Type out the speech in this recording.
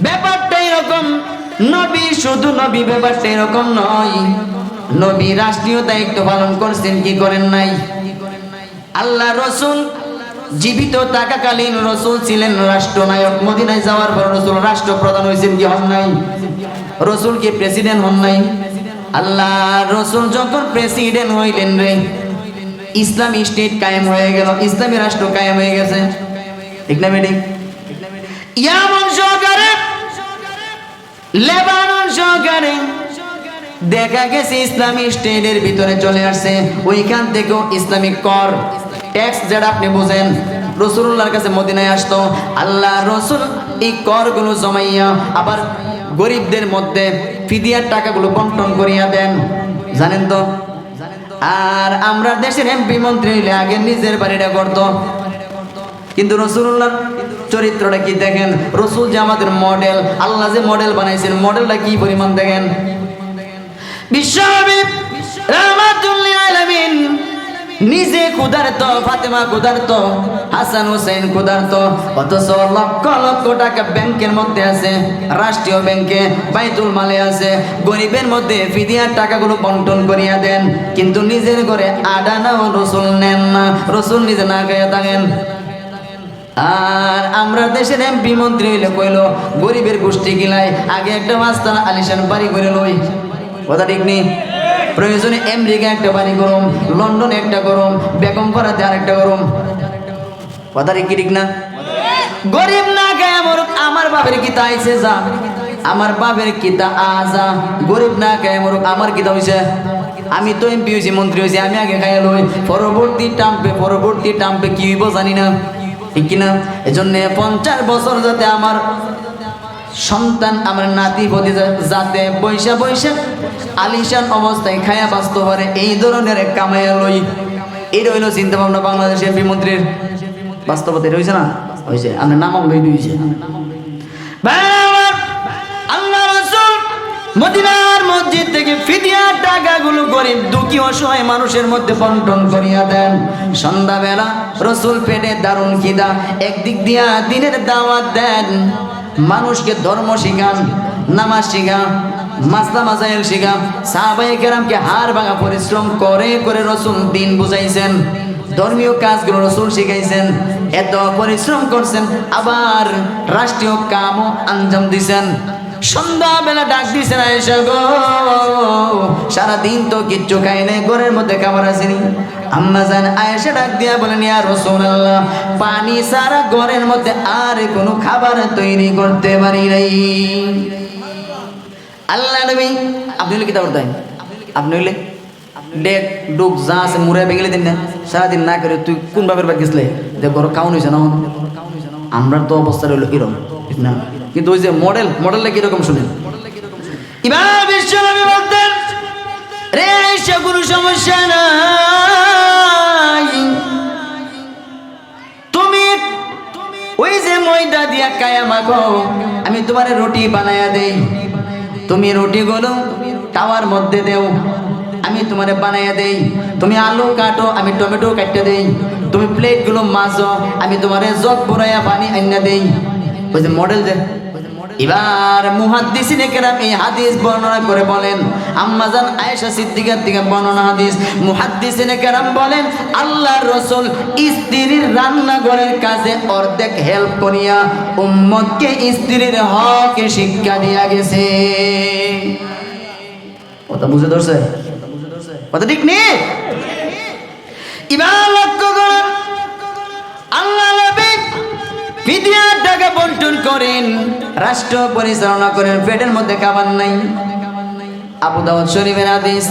ব্যাপারটা এরকম। নবী শুধু নবী, ব্যাপারটা এরকম নয়। নবী রাষ্ট্রীয় দায়িত্ব পালন করছেন কি করেন নাই? আল্লাহ রসুল জীবিত থাকাকালীন রসুল ছিলেন রাষ্ট্রনায়ক। মদিনায় যাওয়ার পর রসুল রাষ্ট্রপ্রধান হয়েছেন কি হন নাই? রসুল কি প্রেসিডেন্ট হন নাই? আল্লাহ রসুল যখন প্রেসিডেন্ট হইলেন রে, ইসলামী স্টেট কায়েম হয়ে গেল, ইসলামী রাষ্ট্র কায়েম হয়ে গেছে। ঠিক না বেটি? ইয়ামন সহকারে, লেবানন সহকারে দেখা গেছে ইসলামী স্টেটের ভিতরে চলে আসছে। ওইখান থেকেও ইসলামিক কর ট্যাক্স যেটা আপনি বোঝেন, রসুল্লাহর কাছে মদিনায় আসতো। আল্লাহ রসুল এই করগুলো জমাইয়া আবার গরিবদের মধ্যে ফিদিয়ার টাকাগুলো বন্টন করিয়া দেন, জানেন তো? আর আমরা দেশের এমপি মন্ত্রী হইলে আগে নিজের বাড়িটা করতো। কিন্তু রসুল্লাহর চরিত্রটা কি দেখেন? রসুল যে আমাদের মডেল, আল্লাহ যে মডেল বানাইছেন, মডেলটা কি পরিমাণ দেখেন। বিশ্বনবী রাহমাতুল লিল আলামিন নিজে ক্ষুধার্ত, ফাতেমা ক্ষুধার্ত, হাসান হুসাইন ক্ষুধার্ত, অথচ লক্ষ লক্ষ টাকা ব্যাংকের মধ্যে আছে, রাষ্ট্রীয় ব্যাংকে বাইতুল মালে আছে। গরিবের মধ্যে ফিদিয়ার টাকাগুলো বন্টন করিয়া দেন, কিন্তু নিজের ঘরে আডানাও রসুল নেন না, রসুল নিজে না খাইয়া থাকেন। আর আমরা দেশের এমপি মন্ত্রী হইলে কইলো গরিবের গোষ্ঠী গিলাই আগে একটা মাস্তানা আলিশান বাড়ি করে লই, কথা ঠিক নেই? প্রয়োজনে আমেরিকা একটা বাড়ি করুম, লন্ডনে একটা করুম, বেগম পাড়াতে আরেকটা করুম, কথা ঠিক না? গরিব না গায়ে মরুক, আমার বাপের কিতা আইছে যা, আমার বাপের কিতা আজা। গরিব না গায়ে মরুক, আমার কিতা হইছে? আমি তো এমপি হয়েছি, মন্ত্রী হয়েছি, আমি আগে খাইয়া লই, পরবর্তী টাম্পে কি হইব জানি না, ঠিক কিনা? এজন্য 50 বছর যাতে আমার সন্তান, আমার নাতি পতি যাতে বৈশা বৈশা আলিশান অবস্থায় খায়া বাঁচতে পারে, এই ধরনের কামাইয়া লই। এটা হইল চিন্তা ভাবনা বাংলাদেশের এমপি মন্ত্রীর। বাস্তবতা এটা হয়েছে না? হয়েছে। আপনার নাম হয়েছে। আল্লাহ রাসূল মদিনার মসজিদ থেকে ফিদিয়ার টাকাগুলো গরিব দুঃখী অসহায় মানুষের মধ্যে বন্টন করিয়া দেন। সন্ধ্যাবেলা রসুল পেটে দারুণ খিদা, একদিক দিয়া দিনের দাওয়াত দেন, মানুষকে ধর্ম শিখান, নামাজ শিখান, মাসলা মাসাইল শিখান। সাহাবায়ে কেরামকে হাড় ভাঙা পরিশ্রম করে করে রসুল দিন বুঝাইছেন, ধর্মীয় কাজগুলো রসুল শিখাইছেন। এত পরিশ্রম করছেন, আবার রাষ্ট্রীয় কামও আঞ্জাম দিছেন। সন্ধ্যাবেলা ডাক দিছেন, আয়েশা গো, সারাদিন তো কিচ্ছু খাই নাই, ঘরের মধ্যে খাবার আসেনি। আম্মা জান আয়েশা ডাক দিয়া বলেন, ইয়া রাসূলুল্লাহ, পানি সারা ঘরের মধ্যে আর কোনো খাবার তৈরি করতে পারি নাই। আল্লাহ নবী, আপনি হলে কিতা করতেন? আপনি হইলে ডেক ডুক যা আছে মুড়ে বেগেলে দিন না, সারাদিন না করে তুই কোন বাপের বাড়ি গেছলে যে বড় কাউন হয়েছে না? আমরা তো অবস্থা রইল এরকম, ঠিক না? কিন্তু ওই যে মডেলটা কিরকম শুনেন। এবার বিশ্বনবী বলতেন, রে আয়েশা, কোনো সমস্যা নাই, তুমি ওই যে ময়দা দিয়া কায়া মাখো, আমি তোমার রুটি বানায়া দেই, তুমি রুটিগুলো তাওয়ার মধ্যে দেও, আমি তোমারে বানাইয়া দেই। তুমি আলু কাটো, আমি টমেটো কাটতে দেই। তুমি প্লেটগুলো মাজো, আমি তোমারে জগ ভরাইয়া পানি আইনা দেই। ওই যে মডেল যে। এবার মুহাদ্দিসিনে কেরাম এই হাদিস বর্ণনা করে বলেন, আম্মা জান আয়েশা সিদ্দিকার থেকে বর্ণনা হাদিস। মুহাদ্দিসিনে কেরাম বলেন, আল্লাহর রাসূল স্ত্রীর রান্নাঘরের কাজে অর্ধেক হেল্প করিয়া উম্মতকে স্ত্রীর হক শিক্ষা দিয়া গেছে। কথা বুঝে ধরছে? কথা ঠিক নেই? এবার লক্ষ্য করুন, আল্লাহ নবী ফিদিয়ার টাকা বন্টন করেন, রাষ্ট্র পরিচালনা করেন, পেটের মধ্যে খাবার নাই। আবু দাউদ শরীফের হাদিস।